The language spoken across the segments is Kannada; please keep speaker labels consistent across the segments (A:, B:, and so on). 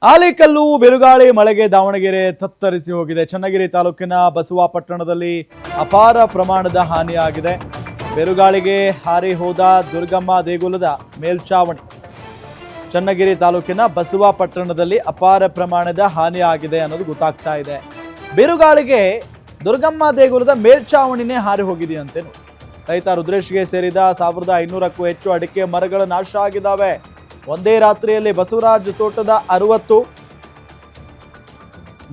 A: ಆಲಿಕಲ್ಲು ಬಿರುಗಾಳಿ ಮಳೆಗೆ ದಾವಣಗೆರೆ ತತ್ತರಿಸಿ ಹೋಗಿದೆ. ಚನ್ನಗಿರಿ ತಾಲೂಕಿನ ಬಸವಾಪಟ್ಟಣದಲ್ಲಿ ಅಪಾರ ಪ್ರಮಾಣದ ಹಾನಿಯಾಗಿದೆ. ಬಿರುಗಾಳಿಗೆ ಹಾರಿ ಹೋದ ದುರ್ಗಮ್ಮ ದೇಗುಲದ ಮೇಲ್ಛಾವಣಿ. ಚನ್ನಗಿರಿ ತಾಲೂಕಿನ ಬಸವಾಪಟ್ಟಣದಲ್ಲಿ ಅಪಾರ ಪ್ರಮಾಣದ ಹಾನಿಯಾಗಿದೆ ಅನ್ನೋದು ಗೊತ್ತಾಗ್ತಾ ಇದೆ. ಬಿರುಗಾಳಿಗೆ ದುರ್ಗಮ್ಮ ದೇಗುಲದ ಮೇಲ್ಛಾವಣಿನೇ ಹಾರಿ ಹೋಗಿದೆಯಂತೆ. ರೈತ ರುದ್ರೇಶ್ಗೆ ಸೇರಿದ 1500ಕ್ಕೂ ಹೆಚ್ಚು ಅಡಿಕೆ ಮರಗಳು ನಾಶ ಆಗಿದ್ದಾವೆ. ಒಂದೇ ರಾತ್ರಿಯಲ್ಲಿ ಬಸವರಾಜ್ ತೋಟದ 60,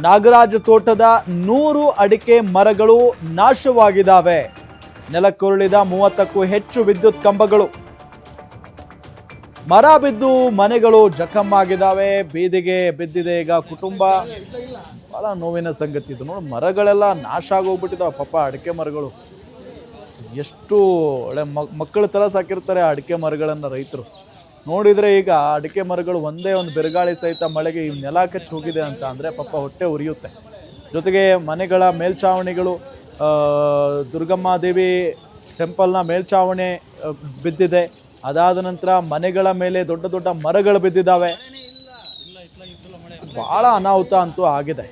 A: ನಾಗರಾಜ್ ತೋಟದ 100 ಅಡಿಕೆ ಮರಗಳು ನಾಶವಾಗಿದ್ದಾವೆ. ನೆಲಕ್ಕುರುಳಿದ 30ಕ್ಕೂ ಹೆಚ್ಚು ವಿದ್ಯುತ್ ಕಂಬಗಳು, ಮರ ಬಿದ್ದು ಮನೆಗಳು ಜಖಮ್ಮಾಗಿದ್ದಾವೆ. ಬೀದಿಗೆ ಬಿದ್ದಿದೆ ಈಗ ಕುಟುಂಬ. ಬಹಳ ನೋವಿನ ಸಂಗತಿ ಇದು. ನೋಡಿ, ಮರಗಳೆಲ್ಲ ನಾಶ ಆಗೋಗ್ಬಿಟ್ಟಿದ್ದಾವೆ. ಪಾಪ ಅಡಿಕೆ ಮರಗಳು ಎಷ್ಟು ಒಳ್ಳೆ ಮಕ್ಕಳ ಥರ ಸಾಕಿರ್ತಾರೆ ಅಡಿಕೆ ಮರಗಳನ್ನು ರೈತರು. ನೋಡಿದರೆ ಈಗ ಅಡಿಕೆ ಮರಗಳು ಒಂದೇ ಒಂದು ಬಿರುಗಾಳಿ ಸಹಿತ ಮಳೆಗೆ ಈ ನೆಲ ಕಚ್ಚಿ ಹೋಗಿದೆ ಅಂತ ಅಂದರೆ ಪಾಪ ಹೊಟ್ಟೆ ಉರಿಯುತ್ತೆ. ಜೊತೆಗೆ ಮನೆಗಳ ಮೇಲ್ಛಾವಣಿಗಳು, ದುರ್ಗಮ್ಮ ದೇವಿ ಟೆಂಪಲ್ನ ಮೇಲ್ಛಾವಣಿ ಬಿದ್ದಿದೆ. ಅದಾದ ನಂತರ ಮನೆಗಳ ಮೇಲೆ ದೊಡ್ಡ ದೊಡ್ಡ ಮರಗಳು ಬಿದ್ದಿದ್ದಾವೆ. ಭಾಳ ಅನಾಹುತ ಅಂತೂ ಆಗಿದೆ.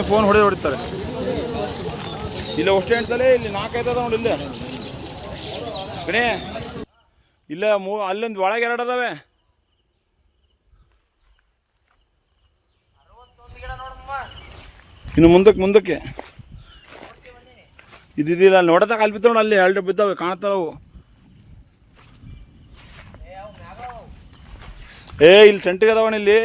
B: ಫೋನ್ ಹೊಡಿತಾರೆ. ಇಲ್ಲ ಅಷ್ಟು ಸಲ ಇಲ್ಲಿ 4-5 ಅದ ನೋಡಿ. ಇಲ್ಲ ಗಣೇ ಇಲ್ಲ ಅಲ್ಲೊಂದು ಒಳಗೆ 2 ಅದಾವೆ. ಇನ್ನು ಮುಂದಕ್ಕೆ ಇದಿಲ್ಲ ನೋಡದಾಗ ಅಲ್ಲಿ ಬಿದ್ದಾವ. ಅಲ್ಲಿ 2 ಬಿದ್ದಾವೆ ಕಾಣ್ತಾವು. ಇಲ್ಲಿ ಸೆಂಟಿಗೆ ಅದಾವಣ ಇಲ್ಲಿ.